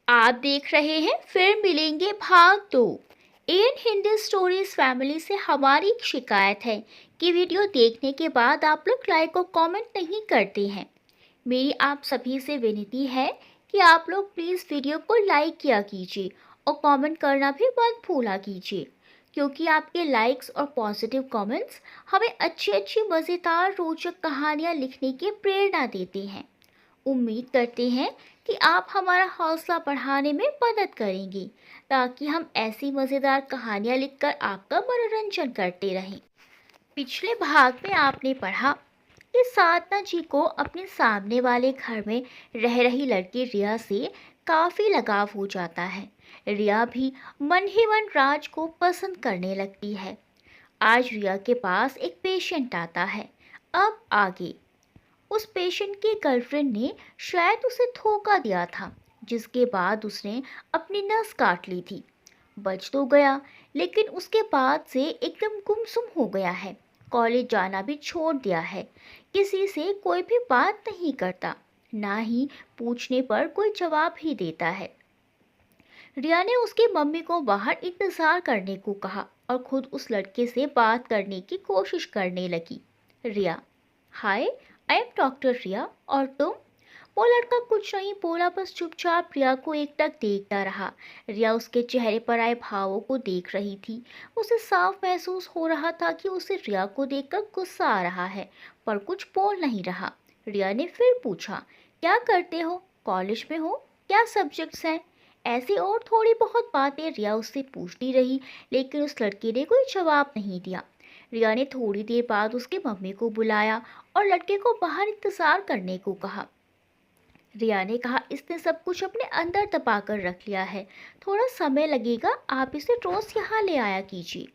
आप देख रहे हैं फिर मिलेंगे भाग 2। एन हिंदी स्टोरीज फैमिली से हमारी एक शिकायत है कि वीडियो देखने के बाद आप लोग लाइक और कमेंट नहीं करते हैं। मेरी आप सभी से विनती है कि आप लोग प्लीज़ वीडियो को लाइक किया कीजिए और कमेंट करना भी मत भूला कीजिए, क्योंकि आपके लाइक्स और पॉजिटिव कमेंट्स हमें अच्छी अच्छी मज़ेदार रोचक कहानियाँ लिखने की प्रेरणा देते हैं। उम्मीद करते हैं कि आप हमारा हौसला बढ़ाने में मदद करेंगे, ताकि हम ऐसी मज़ेदार कहानियाँ लिखकर आपका मनोरंजन करते रहें। पिछले भाग में आपने पढ़ा कि साधना जी को अपने सामने वाले घर में रह रही लड़की रिया से काफ़ी लगाव हो जाता है। रिया भी मन ही मन राज को पसंद करने लगती है। आज रिया के पास एक पेशेंट आता है। अब आगे उस पेशेंट की गर्लफ्रेंड ने शायद उसे धोखा दिया था, जिसके बाद उसने अपनी नस काट ली थी। बच तो गया, लेकिन उसके बाद से एकदम गुमसुम हो गया है। कॉलेज जाना भी छोड़ दिया है। किसी से कोई भी बात नहीं करता, ना ही पूछने पर कोई जवाब ही देता है। रिया ने उसकी मम्मी को बाहर इंतजार करने को कहा और खुद उस लड़के से बात करने की कोशिश करने लगी। रिया, हाय, आई एम डॉक्टर रिया, और तुम? वो लड़का कुछ नहीं बोला, बस चुपचाप रिया को एकटक देखता रहा। रिया उसके चेहरे पर आए भावों को देख रही थी। उसे साफ महसूस हो रहा था कि उसे रिया को देखकर गुस्सा आ रहा है, पर कुछ बोल नहीं रहा। रिया ने फिर पूछा, क्या करते हो? कॉलेज में हो? क्या सब्जेक्ट्स हैं? ऐसी और थोड़ी बहुत बातें रिया उससे पूछती रही, लेकिन उस लड़के ने कोई जवाब नहीं दिया। रिया ने थोड़ी देर बाद उसकी मम्मी को बुलाया और लड़के को बाहर इंतजार करने को कहा। रिया ने कहा, इसने सब कुछ अपने अंदर दबा कर रख लिया है, थोड़ा समय लगेगा, आप इसे रोज यहाँ ले आया कीजिए।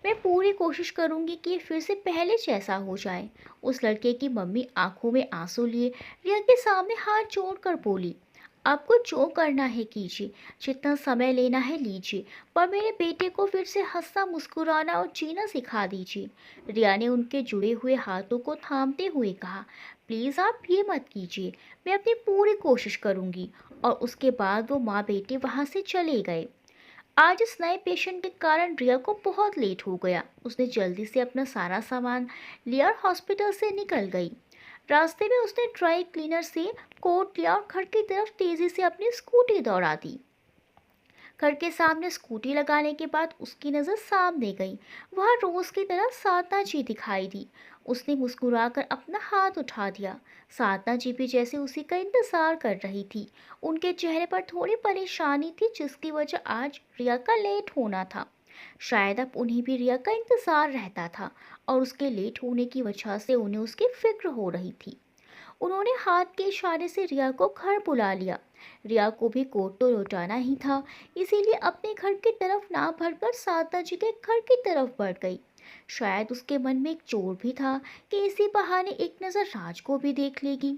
मैं पूरी कोशिश करूंगी कि ये फिर से पहले जैसा हो जाए। उस लड़के की मम्मी आंखों में आंसू लिए रिया के सामने हाथ जोड़कर बोली, आपको जो करना है कीजिए, जितना समय लेना है लीजिए, पर मेरे बेटे को फिर से हंसना, मुस्कुराना और जीना सिखा दीजिए। रिया ने उनके जुड़े हुए हाथों को थामते हुए कहा, प्लीज़ आप ये मत कीजिए, मैं अपनी पूरी कोशिश करूंगी। और उसके बाद वो माँ बेटे वहाँ से चले गए। आज इस नए पेशेंट के कारण रिया को बहुत लेट हो गया। उसने जल्दी से अपना सारा सामान लिया और हॉस्पिटल से निकल गई। रास्ते में उसने ड्राई क्लीनर से कोट लिया और घर की तरफ तेजी से अपनी स्कूटी दौड़ा दी। घर के सामने स्कूटी लगाने के बाद उसकी नज़र सामने गई। वहाँ रोज की तरह साधना जी दिखाई दी। उसने मुस्कुराकर अपना हाथ उठा दिया। साधना जी भी जैसे उसी का इंतजार कर रही थी। उनके चेहरे पर थोड़ी परेशानी थी, जिसकी वजह आज रिया का लेट होना था। शायद अब उन्हें भी रिया का इंतजार रहता था और उसके लेट होने की वजह से उन्हें उसकी फिक्र हो रही थी। उन्होंने हाथ के इशारे से रिया को घर बुला लिया। रिया को भी कोट तो लौटाना ही था, इसीलिए अपने घर की तरफ ना भरकर साधना जी के घर की तरफ बढ़ गई। शायद उसके मन में एक चोर भी था कि इसी बहाने एक नज़र राज को भी देख लेगी।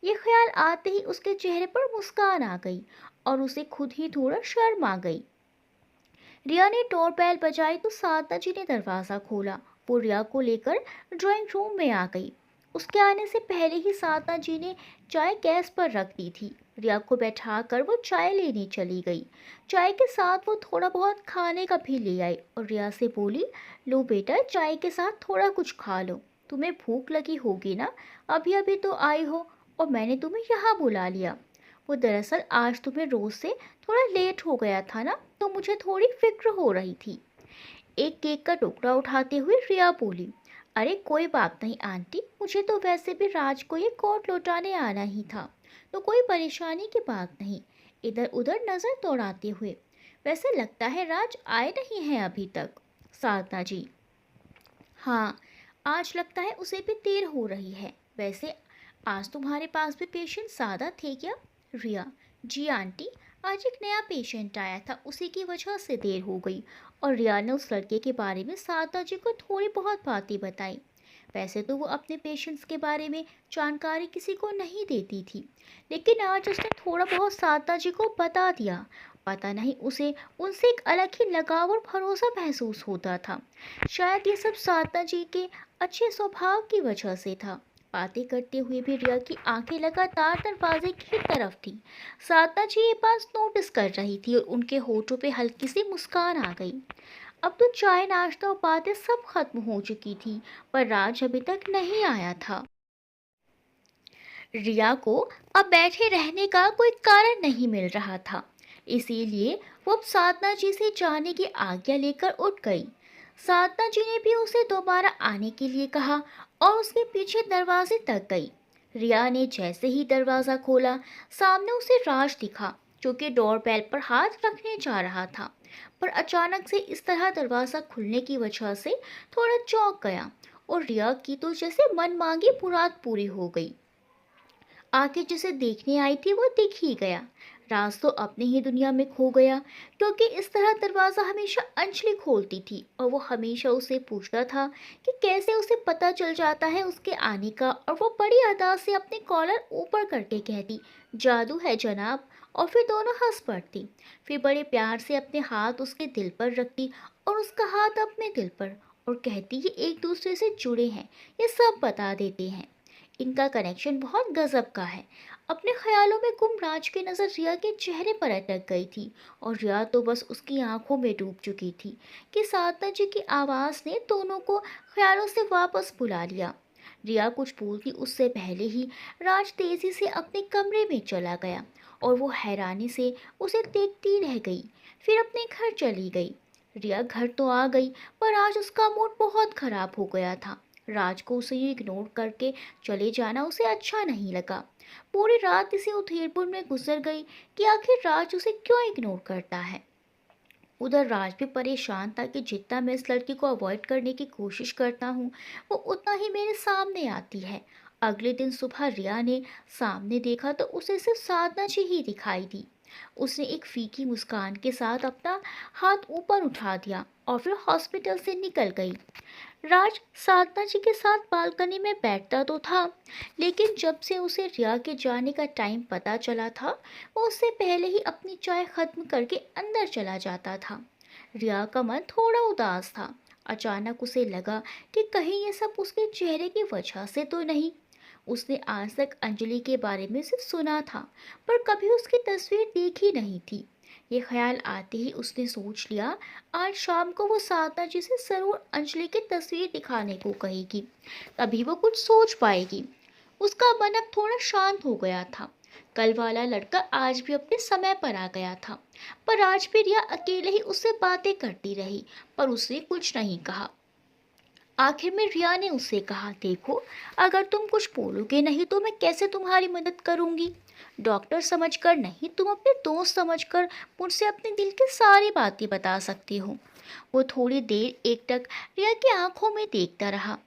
ये ख्याल आते ही उसके चेहरे पर मुस्कान आ गई और उसे खुद ही थोड़ा शर्म आ गई। रिया ने डोरबेल बजाई तो साधना जी ने दरवाज़ा खोला। वो रिया को लेकर ड्राइंग रूम में आ गई। उसके आने से पहले ही साधना जी ने चाय गैस पर रख दी थी। रिया को बैठाकर वो चाय लेने चली गई। चाय के साथ वो थोड़ा बहुत खाने का भी ले आई और रिया से बोली, लो बेटा, चाय के साथ थोड़ा कुछ खा लो, तुम्हें भूख लगी होगी ना, अभी अभी तो आई हो और मैंने तुम्हें यहाँ बुला लिया। वो दरअसल आज तुम्हें रोज से थोड़ा लेट हो गया था ना, तो मुझे थोड़ी फिक्र हो रही थी। एक केक का टुकड़ा उठाते हुए रिया बोली, अरे कोई बात नहीं आंटी, मुझे तो वैसे भी राज को ये कोट लौटाने आना ही था, तो कोई परेशानी की बात नहीं। इधर उधर नज़र दौड़ाते हुए, वैसे लगता है राज आए नहीं हैं अभी तक। साधना जी, हाँ, आज लगता है उसे भी देर हो रही है। वैसे आज तुम्हारे पास भी पेशेंट ज़्यादा थे क्या? रिया, जी आंटी, आज एक नया पेशेंट आया था, उसी की वजह से देर हो गई। और रिया ने उस लड़के के बारे में सारदा जी को थोड़ी बहुत बातें बताई। वैसे तो वो अपने पेशेंट्स के बारे में जानकारी किसी को नहीं देती थी, लेकिन आज उसने थोड़ा बहुत सारदा जी को बता दिया। पता नहीं उसे उनसे एक अलग ही लगाव और भरोसा महसूस होता था। शायद ये सब सारदा जी के अच्छे स्वभाव की वजह से था। बातें करते हुए भी रिया की आंखें लगातार दरवाजे की तरफ थी। साधना जी ये बात नोटिस कर रही थी और उनके होठों पे हल्की सी मुस्कान आ गई। अब तो चाय नाश्ता और बातें सब खत्म हो चुकी थी, पर राज अभी तक नहीं आया था। रिया को अब बैठे रहने का कोई कारण नहीं मिल रहा था, इसीलिए वो अब साधना जी से जाने की आज्ञा लेकर उठ गई। साधना जी ने भी उसे दोबारा आने के लिए कहा और उसके पीछे दरवाजे तक गई। रिया ने जैसे ही दरवाज़ा खोला, सामने उसे राज दिखा, जो कि डोरबेल पर हाथ रखने जा रहा था। पर अचानक से इस तरह दरवाज़ा खुलने की वजह से थोड़ा चौंक गया और रिया की तो जैसे मनमांगी मुराद पूरी हो गई। आखिर जिसे देखने आई थी वो दिख ही गया। राज तो अपनी ही दुनिया में खो गया, क्योंकि इस तरह दरवाज़ा हमेशा अंजलि खोलती थी और वो हमेशा उसे पूछता था कि कैसे उसे पता चल जाता है उसके आने का, और वो बड़ी अदा से अपने कॉलर ऊपर करके कहती, जादू है जनाब। और फिर दोनों हंस पड़ती। फिर बड़े प्यार से अपने हाथ उसके दिल पर रखती और उसका हाथ अपने दिल पर, और कहती ये एक दूसरे से जुड़े हैं, ये सब बता देते हैं। इनका कनेक्शन बहुत गजब का है। अपने ख्यालों में गुम राज की नज़र रिया के चेहरे पर अटक गई थी और रिया तो बस उसकी आंखों में डूब चुकी थी कि साधना जी की आवाज़ ने दोनों को ख्यालों से वापस बुला लिया। रिया कुछ बोलती उससे पहले ही राज तेजी से अपने कमरे में चला गया और वो हैरानी से उसे देखती रह गई। फिर अपने घर चली गई। रिया घर तो आ गई, पर आज उसका मूड बहुत खराब हो गया था। राज को उसे इग्नोर करके चले जाना उसे अच्छा नहीं लगा। पूरी रात इसी उधेड़बुन में गुजर गई कि आखिर राज उसे क्यों इग्नोर करता है। उधर राज भी परेशान था कि जितना मैं इस लड़की को अवॉइड करने की कोशिश करता हूँ, वो उतना ही मेरे सामने आती है। अगले दिन सुबह रिया ने सामने देखा तो उसे सिर्फ साधना जी ही दिखाई दी। उसने एक फीकी मुस्कान के साथ अपना हाथ ऊपर उठा दिया और फिर हॉस्पिटल से निकल गई। राज साधना जी के साथ बालकनी में बैठता तो था, लेकिन जब से उसे रिया के जाने का टाइम पता चला था, वो उससे पहले ही अपनी चाय खत्म करके अंदर चला जाता था। रिया का मन थोड़ा उदास था। अचानक उसे लगा कि कहीं ये सब उसके चेहरे की वजह से तो नहीं। उसने आज तक अंजलि के बारे में सिर्फ सुना था, पर कभी उसकी तस्वीर देखी नहीं थी। ये ख्याल आते ही उसने सोच लिया, आज शाम को वो साधना जी से जरूर अंजलि की तस्वीर दिखाने को कहेगी, तभी वो कुछ सोच पाएगी। उसका मन अब थोड़ा शांत हो गया था। कल वाला लड़का आज भी अपने समय पर आ गया था, पर आज भी रिया अकेले ही उससे बातें करती रही, पर उसने कुछ नहीं कहा। आखिर में रिया ने उससे कहा, देखो, अगर तुम कुछ बोलोगे नहीं तो मैं कैसे तुम्हारी मदद करूंगी। डॉक्टर समझकर नहीं, तुम अपने दोस्त समझकर मुझसे अपने दिल की सारी बातें बता सकती हो। वो थोड़ी देर एकटक रिया की आंखों में देखता रहा,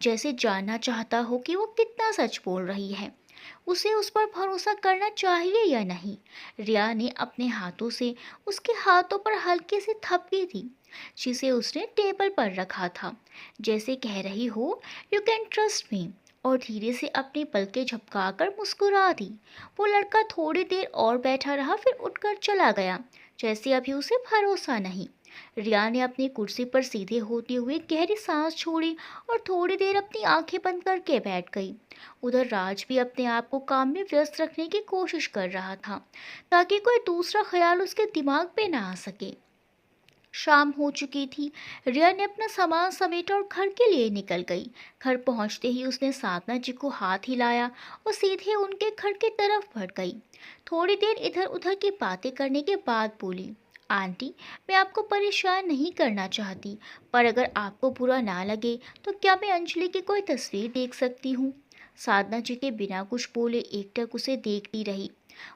जैसे जानना चाहता हो कि वो कितना सच बोल रही है, उसे उस पर भरोसा करना चाहिए या नहीं। रिया ने अपने हाथों से उसके हाथों पर हल्की सी थपकी दी, जिसे उसने टेबल पर रखा था, जैसे कह रही हो, यू कैन ट्रस्ट मी। और धीरे से अपनी पलकें झपकाकर मुस्कुरा दी। वो लड़का थोड़ी देर और बैठा रहा, फिर उठकर चला गया, जैसे अभी उसे भरोसा नहीं। रिया ने अपनी कुर्सी पर सीधे होते हुए गहरी सांस छोड़ी और थोड़ी देर अपनी आंखें बंद करके बैठ गई। उधर राज भी अपने आप को काम में व्यस्त रखने की कोशिश कर रहा था, ताकि कोई दूसरा ख्याल उसके दिमाग पे ना आ सके। शाम हो चुकी थी। रिया ने अपना सामान समेटा और घर के लिए निकल गई। घर पहुंचते ही उसने साधना जी को हाथ हिलाया और सीधे उनके घर की तरफ बढ़ गई। थोड़ी देर इधर उधर की बातें करने के बाद बोली, आंटी, मैं आपको परेशान नहीं करना चाहती, पर अगर आपको बुरा ना लगे तो क्या मैं अंजलि की कोई तस्वीर देख सकती हूँ। साधना जी के बिना कुछ बोले एकटक उसे देखती रही।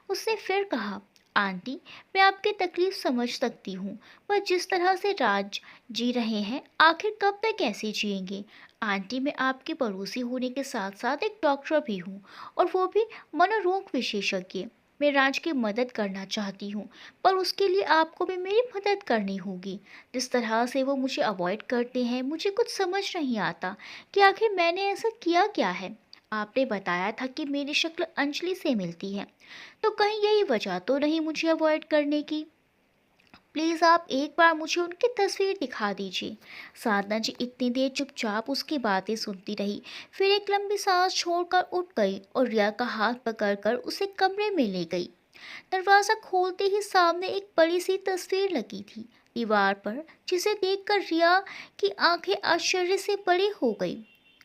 उसने फिर कहा, आंटी, मैं आपकी तकलीफ समझ सकती हूँ, पर जिस तरह से राज जी रहे हैं, आखिर कब तक ऐसे जिएंगे। आंटी, मैं आपके पड़ोसी होने के साथ साथ एक डॉक्टर भी हूँ, और वो भी मनोरोग विशेषज्ञ। मैं राज की मदद करना चाहती हूँ, पर उसके लिए आपको भी मेरी मदद करनी होगी। जिस तरह से वो मुझे अवॉइड करते हैं, मुझे कुछ समझ नहीं आता कि आखिर मैंने ऐसा किया क्या है। आपने बताया था कि मेरी शक्ल अंजलि से मिलती है, तो कहीं यही वजह तो नहीं मुझे अवॉइड करने की। प्लीज़ आप एक बार मुझे उनकी तस्वीर दिखा दीजिए। साधना जी इतनी देर चुपचाप उसकी बातें सुनती रही, फिर एक लंबी सांस छोड़कर उठ गई और रिया का हाथ पकड़कर उसे कमरे में ले गई। दरवाज़ा खोलते ही सामने एक बड़ी सी तस्वीर लगी थी दीवार पर, जिसे देखकर रिया की आंखें आश्चर्य से बड़ी हो गई।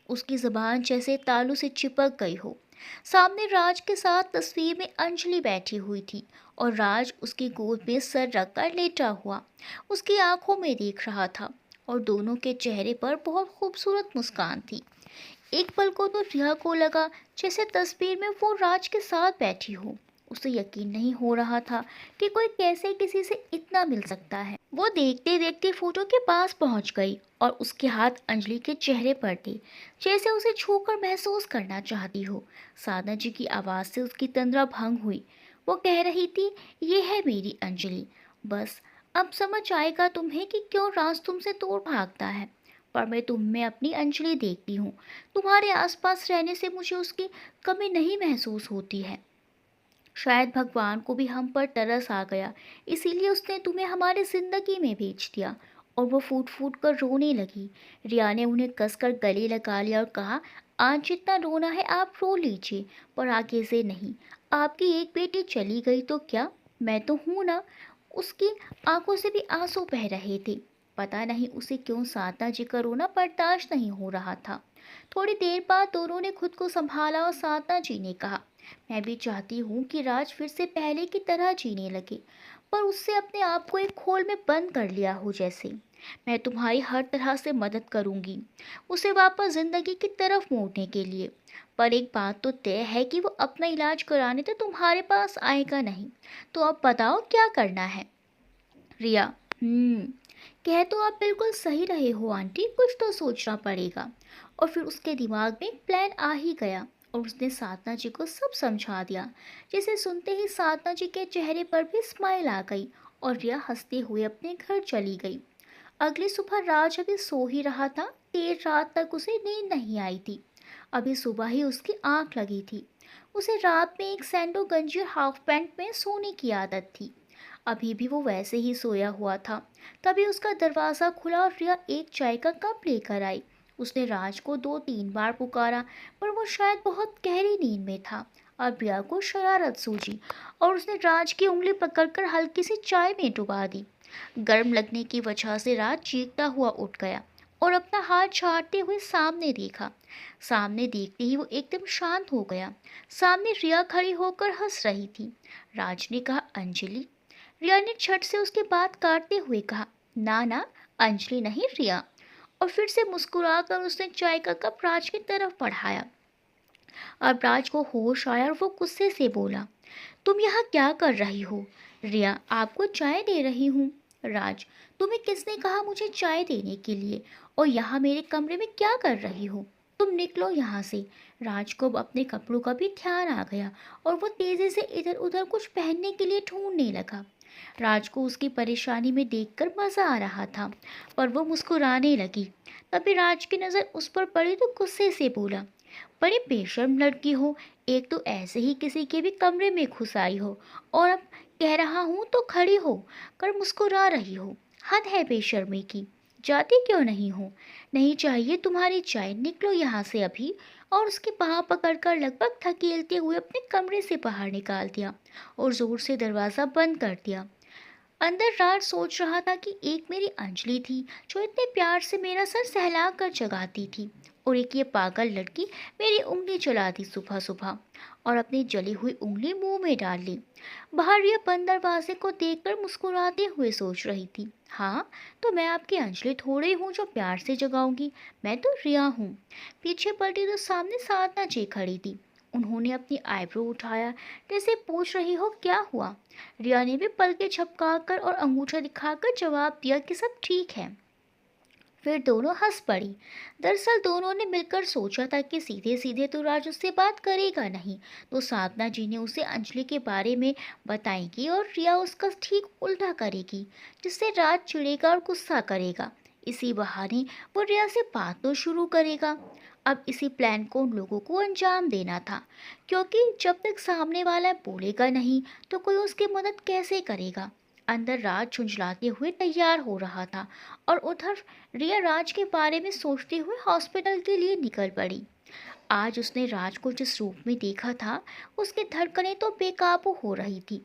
उसकी जुबान जैसे तालू से चिपक गई हो। सामने राज के साथ तस्वीर में अंजलि बैठी हुई थी और राज उसकी गोद में सर रखकर लेटा हुआ उसकी आंखों में देख रहा था और दोनों के चेहरे पर बहुत खूबसूरत मुस्कान थी। एक पल को तो रिया को लगा जैसे तस्वीर में वो राज के साथ बैठी हो। उसे यकीन नहीं हो रहा था कि कोई कैसे किसी से इतना मिल सकता है। वो देखते देखते फोटो के पास पहुंच गई और उसके हाथ अंजलि के चेहरे पर थे, जैसे उसे छूकर महसूस करना चाहती हो। साधना जी की आवाज़ से उसकी तंद्रा भंग हुई। वो कह रही थी, ये है मेरी अंजलि। बस अब समझ आएगा तुम्हें कि क्यों राज तुमसे दूर भागता है। पर मैं तुम में अपनी अंजलि देखती हूँ। तुम्हारे आसपास रहने से मुझे उसकी कमी नहीं महसूस होती है। शायद भगवान को भी हम पर तरस आ गया, इसीलिए उसने तुम्हें हमारी जिंदगी में भेज दिया। और वो फूट फूट कर रोने लगी। रिया ने उन्हें कसकर गले लगा लिया और कहा, आज जितना रोना है आप रो लीजिए, पर आगे से नहीं। आपकी एक बेटी चली गई तो क्या, मैं तो हूँ ना। उसकी आंखों से भी आंसू बह रहे थे। पता नहीं उसे क्यों साधना जी का रोना बर्दाश्त नहीं हो रहा था। थोड़ी देर बाद दोनों ने खुद को संभाला और साधना जी ने कहा, मैं भी चाहती हूँ कि राज फिर से पहले की तरह जीने लगे, पर उससे अपने आप को एक खोल में बंद कर लिया हो जैसे। मैं तुम्हारी हर तरह से मदद करूँगी उसे वापस ज़िंदगी की तरफ मोड़ने के लिए। पर एक बात तो तय है कि वो अपना इलाज कराने तो तुम्हारे पास आएगा नहीं। तो अब बताओ क्या करना है। रिया, हम्म, कह तो आप बिल्कुल सही रहे हो आंटी, कुछ तो सोचना पड़ेगा। और फिर उसके दिमाग में एक प्लान आ ही गया और उसने साधना जी को सब समझा दिया। जिसे सुनते ही साधना जी के चेहरे पर भी स्माइल आ गई और रिया हंसते हुए अपने घर चली गई। अगली सुबह राज अभी सो ही रहा था। देर रात तक उसे नींद नहीं आई थी। अभी सुबह ही उसकी आंख लगी थी। उसे रात में एक सैंडो गंजी और हाफ पैंट में सोने की आदत थी। अभी भी वो वैसे ही सोया हुआ था। तभी उसका दरवाज़ा खुला और रिया एक चाय का कप लेकर आई। उसने राज को 2-3 बार पुकारा, पर वो शायद बहुत गहरी नींद में था। अब रिया को शरारत सूझी और उसने राज की उंगली पकड़कर हल्की सी चाय में डुबा दी। गर्म लगने की वजह से राज चीखता हुआ उठ गया और अपना हाथ छाटते हुए सामने देखा। सामने देखते ही वो एकदम शांत हो गया। सामने रिया खड़ी होकर हंस रही थी। राज ने कहा, अंजलि। रिया ने झट से उसकी बात काटते हुए कहा, ना ना, अंजलि नहीं, रिया। और फिर से मुस्कुराकर उसने चाय का कप राज की तरफ बढ़ाया। अब राज को होश आया और वो गुस्से से बोला, तुम यहाँ क्या कर रही हो। रिया, आपको चाय दे रही हूँ। राज, तुम्हें किसने कहा मुझे चाय देने के लिए, और यहाँ मेरे कमरे में क्या कर रही हो। तुम निकलो यहाँ से। राज को अब अपने कपड़ों का भी ध्यान आ गया और वो तेजी से इधर उधर कुछ पहनने के लिए ढूंढने लगा। राज को उसकी परेशानी में देखकर मजा आ रहा था, पर वो मुस्कुराने लगी। तभी राज की नज़र उस पर पड़ी तो गुस्से से बोला, बड़ी बेशर्म लड़की हो। एक तो ऐसे ही किसी के भी कमरे में घुस आई हो और अब कह रहा हूँ तो खड़ी हो कर मुस्कुरा रही हो। हद है बेशर्मी की। जाती क्यों नहीं हो। नहीं चाहिए तुम्हारी चाय, निकलो यहाँ से अभी। और उसकी बाह पकड़कर लगभग धकेलते हुए अपने कमरे से बाहर निकाल दिया और जोर से दरवाज़ा बंद कर दिया। अंदर राज सोच रहा था कि एक मेरी अंजलि थी जो इतने प्यार से मेरा सर सहला कर जगाती थी, और एक ये पागल लड़की मेरी उंगली चलाती सुबह सुबह और अपनी जली हुई उंगली मुंह में डाल ली। बाहर ये बंद दरवाजे को देखकर मुस्कुराते हुए सोच रही थी, हाँ, तो मैं आपकी अंजलि थोड़ी हूँ जो प्यार से जगाऊंगी। मैं तो रिया हूँ। पीछे पलटी तो सामने साधना जी खड़ी थी। उन्होंने अपनी आईब्रो उठाया, जैसे पूछ रही हो क्या हुआ। रिया ने भी पलकें झपकाकर और अंगूठा दिखाकर जवाब दिया कि सब ठीक है। फिर दोनों हंस पड़ी। दरअसल दोनों ने मिलकर सोचा था कि सीधे सीधे तो राज उससे बात करेगा नहीं, तो साधना जी ने उसे अंजलि के बारे में बताएगी और रिया उसका ठीक उल्टा करेगी, जिससे राज चिढ़ेगा और गुस्सा करेगा। इसी बहाने वो रिया से बात तो शुरू करेगा। अब इसी प्लान को उन लोगों को अंजाम देना था, क्योंकि जब तक सामने वाला बोलेगा नहीं तो कोई उसकी मदद कैसे करेगा। अंदर राज झुंझलाते हुए तैयार हो रहा था और उधर रिया राज के बारे में सोचते हुए हॉस्पिटल के लिए निकल पड़ी। आज उसने राज को जिस रूप में देखा था, उसकी धड़कनें तो बेकाबू हो रही थी।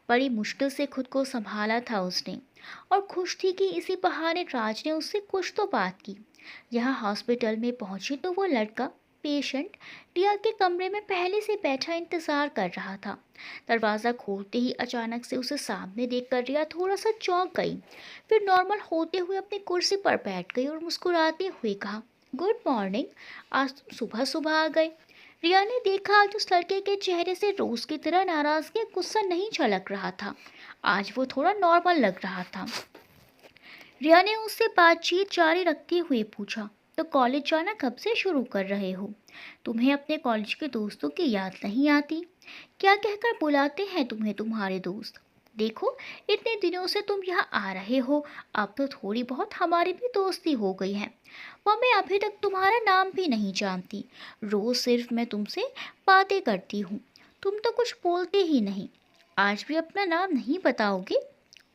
बड़ी मुश्किल से खुद को संभाला था उसने और खुश थी कि इसी बहाने राज ने उससे कुछ तो बात की। यहाँ हॉस्पिटल में पहुंची तो वो लड़का पेशेंट रिया के कमरे में पहले से बैठा इंतजार कर रहा था। दरवाज़ा खोलते ही अचानक से उसे सामने देखकर रिया थोड़ा सा चौंक गई। फिर नॉर्मल होते हुए अपनी कुर्सी पर बैठ गई और मुस्कुराते हुए कहा, गुड मॉर्निंग, आज तुम सुबह सुबह आ गए। रिया ने देखा आज उस लड़के के चेहरे से रोज की तरह नाराजगी या गुस्सा नहीं झलक रहा था। आज वो थोड़ा नॉर्मल लग रहा था। रिया ने उससे बातचीत जारी रखते हुए पूछा, तो कॉलेज जाना कब से शुरू कर रहे हो? तुम्हें अपने कॉलेज के दोस्तों की याद नहीं आती? क्या कहकर बुलाते हैं तुम्हें तुम्हारे दोस्त? देखो, इतने दिनों से तुम यहाँ आ रहे हो, अब तो थोड़ी बहुत हमारी भी दोस्ती हो गई है। वह मैं अभी तक तुम्हारा नाम भी नहीं जानती। रोज सिर्फ मैं तुमसे बातें करती हूँ, तुम तो कुछ बोलते ही नहीं। आज भी अपना नाम नहीं बताओगे?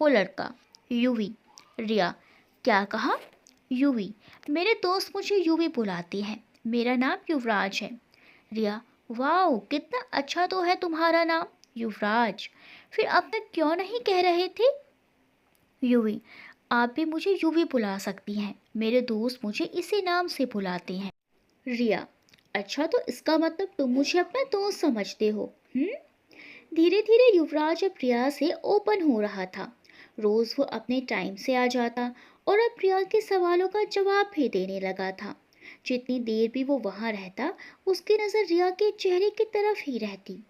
वो लड़का, यूवी। रिया, क्या कहा? यूवी, मेरे दोस्त मुझे यूवी बुलाते हैं। मेरा नाम युवराज है। रिया, वाह, कितना अच्छा तो है तुम्हारा नाम, युवराज। फिर अब तक क्यों नहीं कह रहे थे? यूवी, आप भी मुझे यूवी बुला सकती हैं। मेरे दोस्त मुझे इसी नाम से बुलाते हैं। रिया, अच्छा तो इसका मतलब तुम मुझे अपना दोस्त समझते हो? धीरे धीरे युवराज अब प्रिया से ओपन हो रहा था। रोज वो अपने टाइम से आ जाता और अब प्रिया के सवालों का जवाब भी देने लगा था। जितनी देर भी वो वहां रहता, उसकी नज़र रिया के चेहरे की तरफ ही रहती।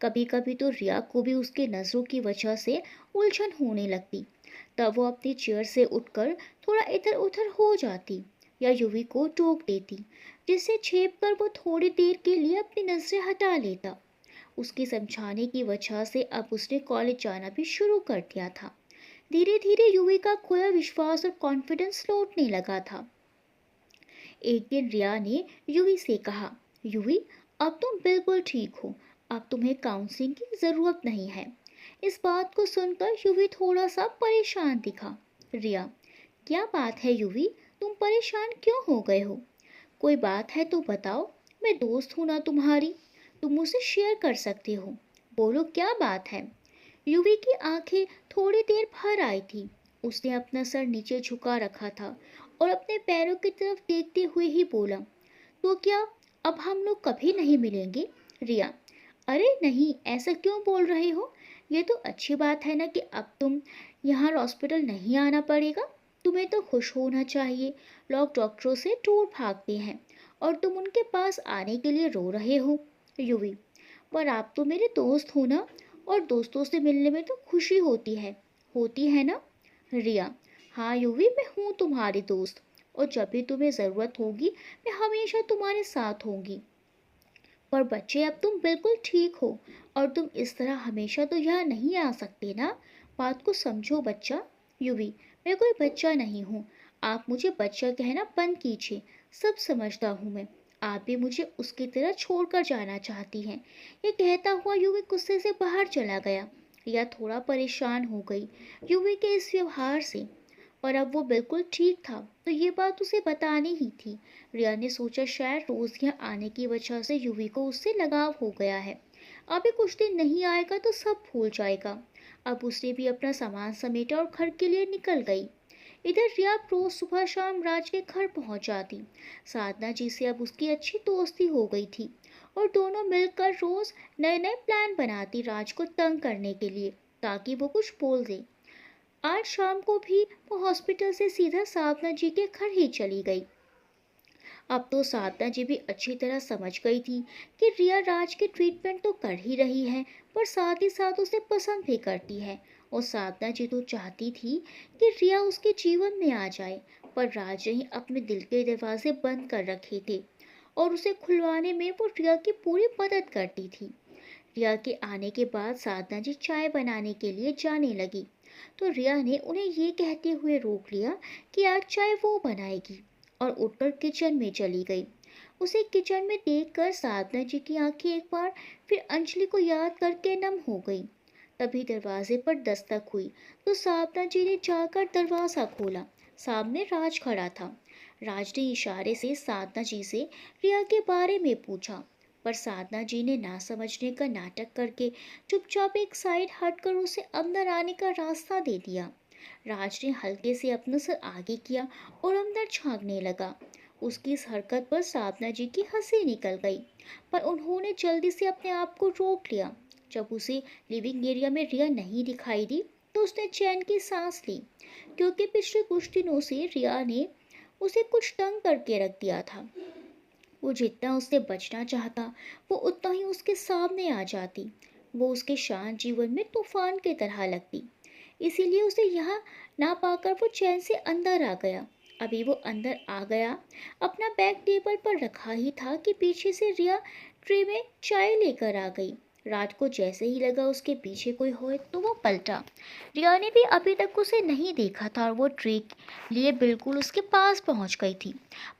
कभी कभी तो रिया को भी उसके नज़रों की वजह से उलझन होने लगती। तब वो अपनी चेयर से उठकर थोड़ा इधर उधर हो जाती या युवी को टोक देती, जिससे छेप कर वो थोड़ी देर के लिए अपनी नजरें हटा लेता। उसके समझाने की वजह से अब उसने कॉलेज जाना भी शुरू कर दिया था। धीरे धीरे युवी का खोया विश्वास और कॉन्फिडेंस लौटने लगा था। एक दिन रिया ने युवी से कहा, युवी, अब तुम बिल्कुल ठीक हो, अब तुम्हें काउंसलिंग की ज़रूरत नहीं है। इस बात को सुनकर युवी थोड़ा सा परेशान दिखा। रिया, क्या बात है युवी, तुम परेशान क्यों हो गए हो? कोई बात है तो बताओ, मैं दोस्त हूँ ना तुम्हारी, तुम मुझसे शेयर कर सकते हो। बोलो क्या बात है? युवी की आंखें थोड़ी देर भर आई थी। उसने अपना सर नीचे झुका रखा था और अपने पैरों की तरफ देखते हुए ही बोला, तो क्या अब हम लोग कभी नहीं मिलेंगे? रिया, अरे नहीं, ऐसा क्यों बोल रहे हो? ये तो अच्छी बात है ना कि अब तुम यहाँ हॉस्पिटल नहीं आना पड़ेगा। तुम्हें तो खुश होना चाहिए। लोग डॉक्टरों से दूर भागते हैं और तुम उनके पास आने के लिए रो रहे हो। युवी, पर आप तो मेरे दोस्त हो ना, और दोस्तों से मिलने में तो खुशी होती है ना? रिया, हाँ युवी, मैं हूँ तुम्हारी दोस्त और जब भी तुम्हें ज़रूरत होगी मैं हमेशा तुम्हारे साथ होंगी। पर बच्चे, अब तुम बिल्कुल ठीक हो और तुम इस तरह हमेशा तो यहाँ नहीं आ सकते ना। बात को समझो बच्चा। युवी, मैं कोई बच्चा नहीं हूँ, आप मुझे बच्चा कहना बंद कीजिए। सब समझता हूँ मैं, आप भी मुझे उसकी तरह छोड़कर जाना चाहती हैं। ये कहता हुआ युवी गुस्से से बाहर चला गया। या थोड़ा परेशान हो गई युवी के इस व्यवहार से, और अब वो बिल्कुल ठीक था तो ये बात उसे बतानी ही थी। रिया ने सोचा शायद रोज यहाँ आने की वजह से युवी को उससे लगाव हो गया है। अभी कुछ दिन नहीं आएगा तो सब भूल जाएगा। अब उसने भी अपना सामान समेटा और घर के लिए निकल गई। इधर रिया रोज सुबह शाम राज के घर पहुंच जाती। साधना जी से अब उसकी अच्छी दोस्ती हो गई थी और दोनों मिलकर रोज नए नए प्लान बनाती राज को तंग करने के लिए, ताकि वो कुछ बोल दे। आज शाम को भी वो हॉस्पिटल से सीधा साधना जी के घर ही चली गई। अब तो साधना जी भी अच्छी तरह समझ गई थी कि रिया राज की ट्रीटमेंट तो कर ही रही है, पर साथ ही साथ उसे पसंद भी करती है। और साधना जी तो चाहती थी कि रिया उसके जीवन में आ जाए, पर राज ने अपने दिल के दरवाजे बंद कर रखे थे और उसे खुलवाने में वो रिया की पूरी मदद करती थी। रिया के आने के बाद साधना जी चाय बनाने के लिए जाने लगी, तो रिया ने उन्हें ये कहते हुए रोक लिया कि आज चाय वो बनाएगी, और उठकर किचन में चली गई। उसे किचन में देखकर साधना जी की आंखें एक बार फिर अंजलि को याद करके नम हो गई। तभी दरवाजे पर दस्तक हुई तो साधना जी ने जाकर दरवाज़ा खोला। सामने राज खड़ा था। राज ने इशारे से साधना जी से रिया के बारे में पूछा, पर साधना जी ने ना समझने का नाटक करके चुपचाप एक साइड हटकर उसे अंदर आने का रास्ता दे दिया। राज ने हल्के से अपना सर आगे किया और अंदर झांकने लगा। उसकी इस हरकत पर साधना जी की हंसी निकल गई, पर उन्होंने जल्दी से अपने आप को रोक लिया। जब उसे लिविंग एरिया में रिया नहीं दिखाई दी तो उसने चैन की सांस ली, क्योंकि पिछले कुछ दिनों से रिया ने उसे कुछ तंग करके रख दिया था। वो जितना उससे बचना चाहता वो उतना ही उसके सामने आ जाती। वो उसके शांत जीवन में तूफान की तरह लगती। इसीलिए उसे यहाँ ना पाकर वो चैन से अंदर आ गया। अभी वो अंदर आ गया, अपना बैग टेबल पर रखा ही था कि पीछे से रिया ट्रे में चाय लेकर आ गई। रात को जैसे ही लगा उसके पीछे कोई हो तो वो पलटा। रिया ने भी अभी तक उसे नहीं देखा था और वो ट्रे लिए बिल्कुल उसके पास पहुंच गई थी।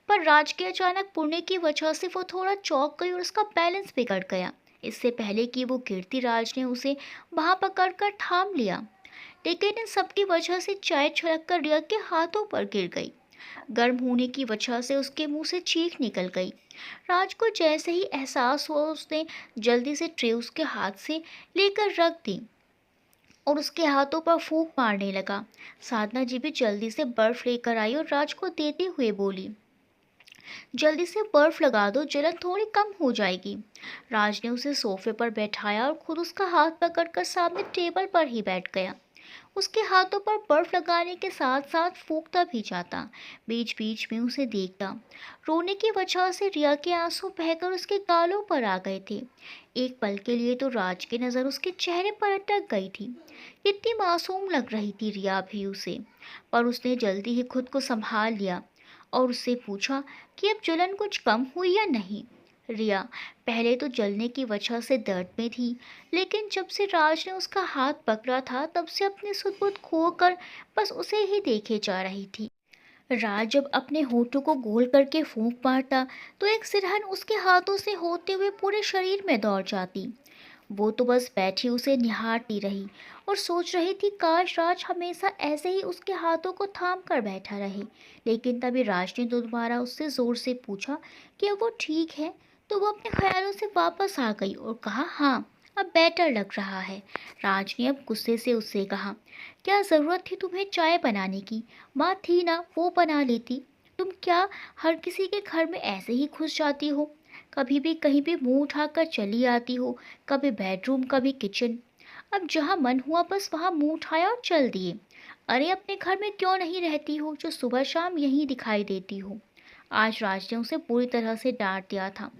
पर राज के अचानक पुण्य की वजह से वो थोड़ा चौंक गई और उसका बैलेंस बिगड़ गया। इससे पहले कि वो गिरती, राज ने उसे वहां पकड़कर थाम लिया, लेकिन इन सबकी वजह से चाय छलक कर रिया के हाथों पर गिर गई। गर्म होने की वजह से उसके मुंह से चीख निकल गई। राज को जैसे ही एहसास हुआ उसने जल्दी से ट्रे उसके हाथ से लेकर रख दी और उसके हाथों पर फूंक मारने लगा। साधना जी भी जल्दी से बर्फ लेकर आई और राज को देते हुए बोली, जल्दी से बर्फ लगा दो, जलन थोड़ी कम हो जाएगी। राज ने उसे सोफे पर बैठाया और खुद उसका हाथ पकड़कर सामने टेबल पर ही बैठ गया। उसके हाथों पर बर्फ लगाने के साथ साथ फूंकता भी जाता, बीच बीच में उसे देखता। रोने की वजह से रिया के आंसू बहकर उसके गालों पर आ गए थे। एक पल के लिए तो राज की नज़र उसके चेहरे पर अटक गई थी। कितनी मासूम लग रही थी रिया भी उसे, पर उसने जल्दी ही खुद को संभाल लिया और उससे पूछा कि अब जलन कुछ कम हुई या नहीं। रिया पहले तो जलने की वजह से दर्द में थी, लेकिन जब से राज ने उसका हाथ पकड़ा था तब से अपनी सुध-बुध खोकर बस उसे ही देखे जा रही थी। राज जब अपने होठों को गोल करके फूंक मारता तो एक सिरहन उसके हाथों से होते हुए पूरे शरीर में दौड़ जाती। वो तो बस बैठी उसे निहारती रही और सोच रही थी काश राज हमेशा ऐसे ही उसके हाथों को थाम कर बैठा रहे। लेकिन तभी राज ने दोबारा उससे जोर से पूछा कि अब वो ठीक है, तो वो अपने ख्यालों से वापस आ गई और कहा, हाँ अब बेटर लग रहा है। राज ने अब गुस्से से उससे कहा, क्या ज़रूरत थी तुम्हें चाय बनाने की? माँ थी ना, वो बना लेती। तुम क्या हर किसी के घर में ऐसे ही घुस जाती हो? कभी भी कहीं भी मुंह उठाकर चली आती हो, कभी बेडरूम कभी किचन। अब जहाँ मन हुआ बस वहाँ मुंह उठाया और चल दिए। अरे अपने घर में क्यों नहीं रहती हो जो सुबह शाम यहीं दिखाई देती हो? आज राज ने उसे पूरी तरह से डांट दिया था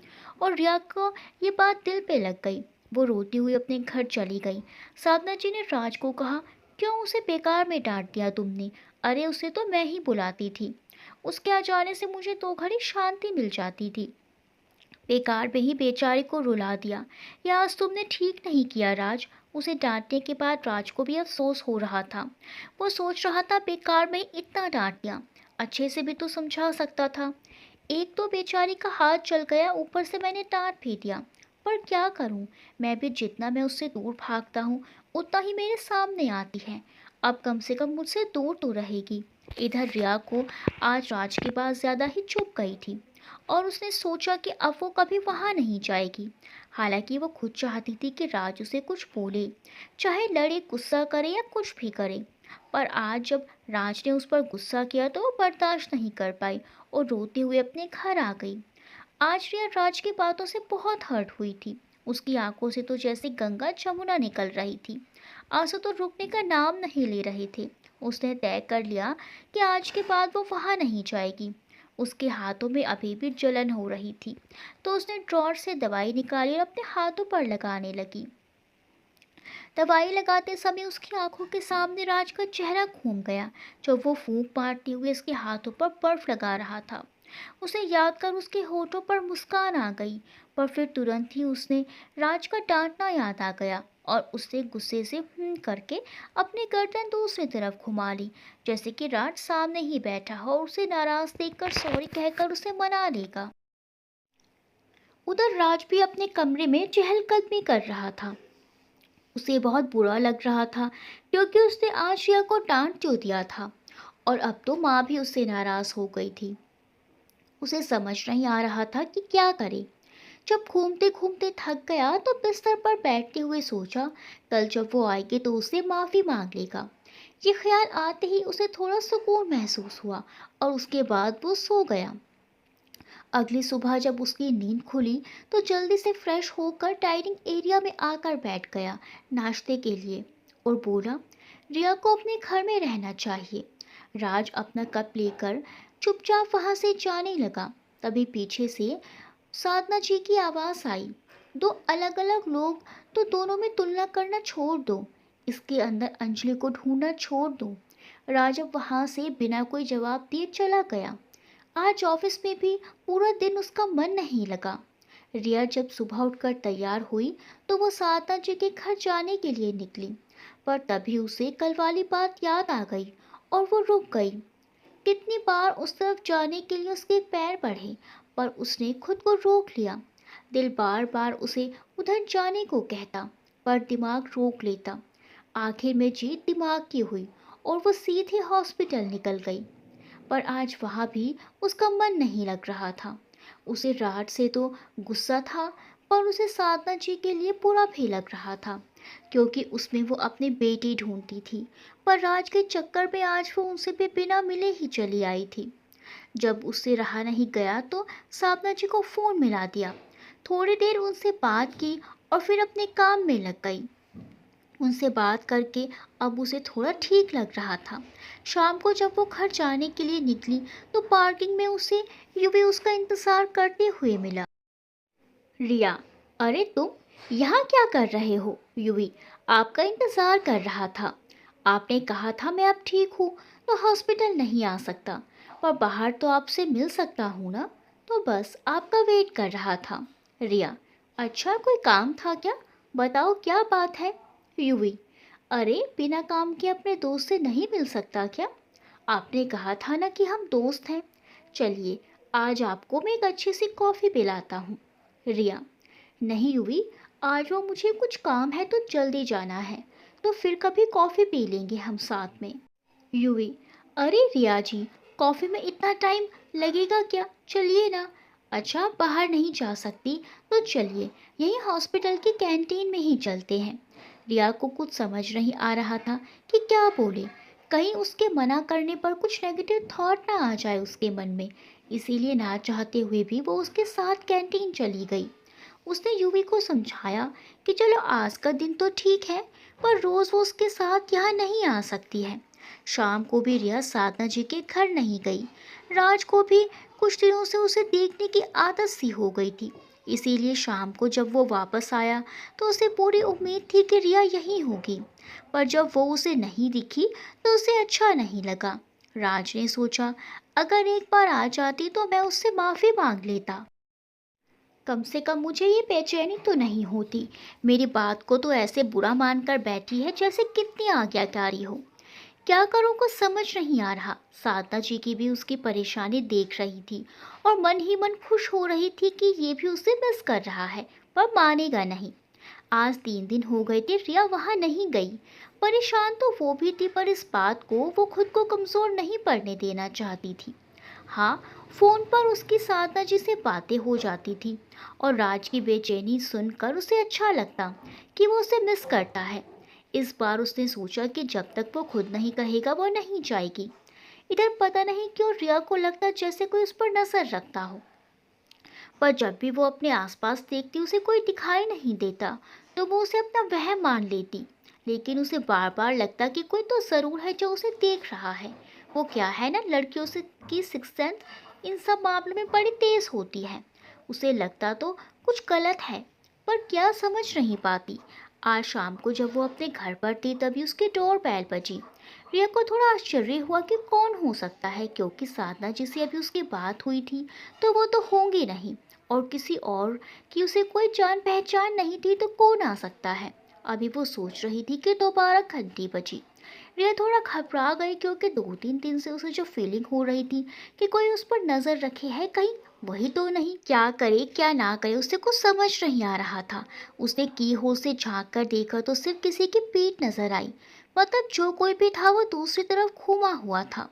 और रिया को ये बात दिल पे लग गई। वो रोती हुई अपने घर चली गई। साधना जी ने राज को कहा, क्यों उसे बेकार में डांट दिया तुमने? अरे उसे तो मैं ही बुलाती थी, उसके आ जाने से मुझे दो घड़ी शांति मिल जाती थी। बेकार में ही बेचारे को रुला दिया। यह आज तुमने ठीक नहीं किया राज। उसे डांटने के बाद राज को भी अफसोस हो रहा था। वो सोच रहा था बेकार में ही इतना डांट दिया, अच्छे से भी तो समझा सकता था। एक तो बेचारी का हाथ चल गया, ऊपर से मैंने डांट भी दिया। पर क्या करूं, मैं भी जितना मैं उससे दूर भागता हूँ उतना ही मेरे सामने आती है। अब कम से कम मुझसे दूर तो रहेगी। इधर रिया को आज राज की बात ज्यादा ही चुभ गई थी और उसने सोचा कि अब वो कभी वहाँ नहीं जाएगी। हालांकि वो खुद चाहती थी कि राज उसे कुछ बोले, चाहे लड़े, गुस्सा करे या कुछ भी करे। पर आज जब राज ने उस पर गुस्सा किया तो वो बर्दाश्त नहीं कर पाई और रोते हुए अपने घर आ गई। आज रिया राज की बातों से बहुत हर्ट हुई थी। उसकी आंखों से तो जैसे गंगा जमुना निकल रही थी। आंसू तो रुकने का नाम नहीं ले रहे थे। उसने तय कर लिया कि आज के बाद वो वहाँ नहीं जाएगी। उसके हाथों में अभी भी जलन हो रही थी, तो उसने ड्रॉर से दवाई निकाली और अपने हाथों पर लगाने लगी। दवाई लगाते समय उसकी आंखों के सामने राज का चेहरा घूम गया, जब वो फूंक मारते हुए उसके हाथों पर बर्फ लगा रहा था। उसे याद कर उसके होठों पर मुस्कान आ गई, पर फिर तुरंत ही उसने राज का डांटना याद आ गया और उससे गुस्से से करके अपनी गर्दन दूसरी तरफ घुमा ली, जैसे कि राज सामने ही बैठा हो और उसे नाराज देखकर सॉरी कहकर उसे मना लेगा। उधर राज भी अपने कमरे में चहलकदमी कर रहा था। उसे बहुत बुरा लग रहा था क्योंकि उसने आज रिया को डांट क्यों दिया था, और अब तो माँ भी उससे नाराज़ हो गई थी। उसे समझ नहीं आ रहा था कि क्या करे। जब घूमते घूमते थक गया तो बिस्तर पर बैठते हुए सोचा, कल जब वो आएगी तो उससे माफ़ी मांग लेगा। ये ख्याल आते ही उसे थोड़ा सुकून महसूस हुआ और उसके बाद वो सो गया। अगली सुबह जब उसकी नींद खुली तो जल्दी से फ्रेश होकर डाइनिंग एरिया में आकर बैठ गया नाश्ते के लिए और बोला, रिया को अपने घर में रहना चाहिए। राज अपना कप लेकर चुपचाप वहां से जाने लगा। तभी पीछे से साधना जी की आवाज़ आई, दो अलग अलग लोग तो दोनों में तुलना करना छोड़ दो। इसके अंदर अंजलि को ढूंढना छोड़ दो। राजब वहां से बिना कोई जवाब दिए चला गया। आज ऑफिस में भी पूरा दिन उसका मन नहीं लगा। रिया जब सुबह उठकर तैयार हुई तो वो साधना जी के घर जाने के लिए निकली, पर तभी उसे कल वाली बात याद आ गई और वो रुक गई। कितनी बार उस तरफ जाने के लिए उसके पैर बढ़े, पर उसने खुद को रोक लिया। दिल बार बार उसे उधर जाने को कहता, पर दिमाग रोक लेता। आखिर में जीत दिमाग की हुई और वो सीधे हॉस्पिटल निकल गई। पर आज वहाँ भी उसका मन नहीं लग रहा था। उसे राज से तो गुस्सा था, पर उसे साधना जी के लिए बुरा भी लग रहा था क्योंकि उसमें वो अपनी बेटी ढूंढती थी। पर राज के चक्कर में आज वो उनसे भी बिना मिले ही चली आई थी। जब उससे रहा नहीं गया तो साधना जी को फ़ोन मिला दिया। थोड़ी देर उनसे बात की और फिर अपने काम में लग गई। उनसे बात करके अब उसे थोड़ा ठीक लग रहा था। शाम को जब वो घर जाने के लिए निकली तो पार्किंग में उसे युवी उसका इंतज़ार करते हुए मिला। रिया, अरे तुम यहाँ क्या कर रहे हो? युवी, आपका इंतज़ार कर रहा था। आपने कहा था मैं अब ठीक हूँ तो हॉस्पिटल नहीं आ सकता, पर बाहर तो आपसे मिल सकता हूँ ना, तो बस आपका वेट कर रहा था। रिया, अच्छा कोई काम था क्या? बताओ क्या बात है? युवी, अरे बिना काम के अपने दोस्त से नहीं मिल सकता क्या? आपने कहा था ना कि हम दोस्त हैं। चलिए, आज आपको मैं एक अच्छी सी कॉफ़ी पिलाता हूँ। रिया, नहीं युवी, आज वो मुझे कुछ काम है तो जल्दी जाना है, तो फिर कभी कॉफ़ी पी लेंगे हम साथ में। युवी, अरे रिया जी, कॉफ़ी में इतना टाइम लगेगा क्या? चलिए ना। अच्छा आप बाहर नहीं जा सकती तो चलिए, यहीं हॉस्पिटल की कैंटीन में ही चलते हैं। रिया को कुछ समझ नहीं आ रहा था कि क्या बोले, कहीं उसके मना करने पर कुछ नेगेटिव थॉट ना आ जाए उसके मन में। इसीलिए ना चाहते हुए भी वो उसके साथ कैंटीन चली गई। उसने यूवी को समझाया कि चलो आज का दिन तो ठीक है, पर रोज़ वो उसके साथ यहाँ नहीं आ सकती है। शाम को भी रिया साधना जी के घर नहीं गई। राज को भी कुछ दिनों से उसे देखने की आदत सी हो गई थी। इसीलिए शाम को जब वो वापस आया तो उसे पूरी उम्मीद थी कि रिया यहीं होगी, पर जब वो उसे नहीं दिखी तो उसे अच्छा नहीं लगा। राज ने सोचा, अगर एक बार आ जाती तो मैं उससे माफ़ी मांग लेता, कम से कम मुझे ये बेचैनी तो नहीं होती। मेरी बात को तो ऐसे बुरा मानकर बैठी है जैसे कितनी आज्ञाकारी हो। क्या करूँ कुछ समझ नहीं आ रहा। साधना जी की भी उसकी परेशानी देख रही थी और मन ही मन खुश हो रही थी कि ये भी उसे मिस कर रहा है, पर मानेगा नहीं। आज 3 दिन हो गए थे रिया वहाँ नहीं गई। परेशान तो वो भी थी, पर इस बात को वो खुद को कमज़ोर नहीं पड़ने देना चाहती थी। हाँ, फ़ोन पर उसकी साधना जी से बातें हो जाती थी और राज की बेचैनी सुनकर उसे अच्छा लगता कि वो उसे मिस करता है। इस बार उसने सोचा कि जब तक वो खुद नहीं कहेगा वो नहीं जाएगी। इधर पता नहीं क्यों रिया को लगता जैसे कोई उस पर नज़र रखता हो, पर जब भी वो अपने आसपास देखती उसे कोई दिखाई नहीं देता तो वो उसे अपना वहम मान लेती। लेकिन उसे बार बार लगता कि कोई तो ज़रूर है जो उसे देख रहा है। वो क्या है ना, लड़कियों से की सिक्स सेंस इन सब मामलों में बड़ी तेज़ होती है। उसे लगता तो कुछ गलत है, पर क्या समझ नहीं पाती। आज शाम को जब वो अपने घर पर थी तभी उसकी डोर बेल बजी। रिया को थोड़ा आश्चर्य हुआ कि कौन हो सकता है, क्योंकि साधना जी से अभी उसकी बात हुई थी तो वो तो होंगी नहीं, और किसी और की उसे कोई जान पहचान नहीं थी तो कौन आ सकता है। अभी वो सोच रही थी कि दोबारा घंटी बजी। रिया थोड़ा घबरा गई क्योंकि 2-3 दिन से उसे जो फीलिंग हो रही थी कि कोई उस पर नज़र रखे है, कहीं वही तो नहीं, क्या करे क्या ना करे उसे कुछ समझ नहीं आ रहा था। उसने की होल से झांक कर देखा तो सिर्फ किसी की पीठ नजर आई। मतलब जो कोई भी था वो दूसरी तरफ घूमा हुआ था।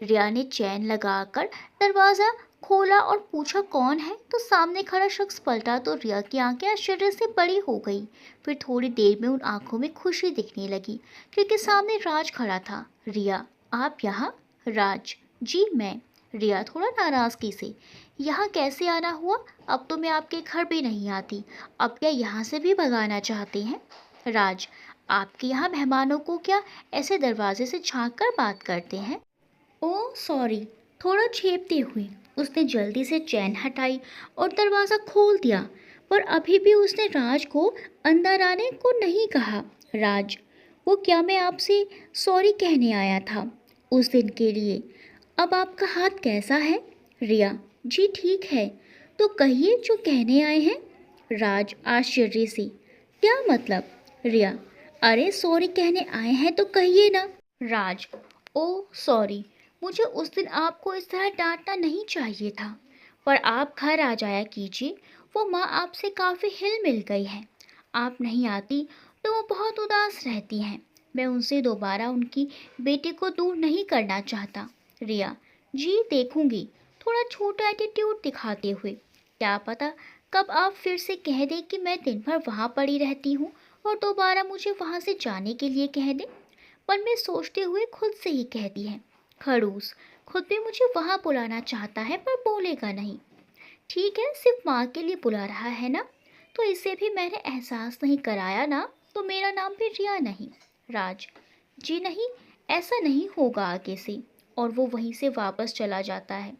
रिया ने चैन लगाकर दरवाजा खोला और पूछा कौन है, तो सामने खड़ा शख्स पलटा तो रिया की आंखें आश्चर्य से बड़ी हो गई। फिर थोड़ी देर में उन आंखों में खुशी दिखने लगी क्योंकि सामने राज खड़ा था। रिया, आप यहाँ? राज, जी मैं। रिया थोड़ा नाराजगी से, यहाँ कैसे आना हुआ? अब तो मैं आपके घर भी नहीं आती। अब क्या यहाँ से भी भगाना चाहते हैं? राज, आपके यहाँ मेहमानों को क्या ऐसे दरवाजे से झांक कर बात करते हैं? ओह सॉरी, थोड़ा झेपते हुए उसने जल्दी से चैन हटाई और दरवाज़ा खोल दिया। पर अभी भी उसने राज को अंदर आने को नहीं कहा। राज, वो क्या मैं आपसे सॉरी कहने आया था उस दिन के लिए। अब आपका हाथ कैसा है? रिया, जी ठीक है। तो कहिए जो कहने आए हैं। राज आश्चर्य से, क्या मतलब? रिया, अरे सॉरी कहने आए हैं तो कहिए ना। राज, ओह सॉरी, मुझे उस दिन आपको इस तरह डांटना नहीं चाहिए था। पर आप घर आ जाया कीजिए, वो माँ आपसे काफ़ी हिल मिल गई है। आप नहीं आती तो वो बहुत उदास रहती हैं। मैं उनसे दोबारा उनकी बेटी को दूर नहीं करना चाहता। रिया, जी देखूंगी, थोड़ा छोटा एटीट्यूड दिखाते हुए। क्या पता कब आप फिर से कह दें कि मैं दिन भर वहाँ पड़ी रहती हूँ और दोबारा मुझे वहाँ से जाने के लिए कह दें। पर मैं सोचते हुए खुद से ही कहती है, खड़ूस, खुद भी मुझे वहाँ बुलाना चाहता है पर बोलेगा नहीं। ठीक है, सिर्फ माँ के लिए बुला रहा है ना, तो इसे भी मैंने एहसास नहीं कराया ना, तो मेरा नाम भी रिया नहीं। राज, जी नहीं, ऐसा नहीं होगा आगे से। और वो वहीं से वापस चला जाता है।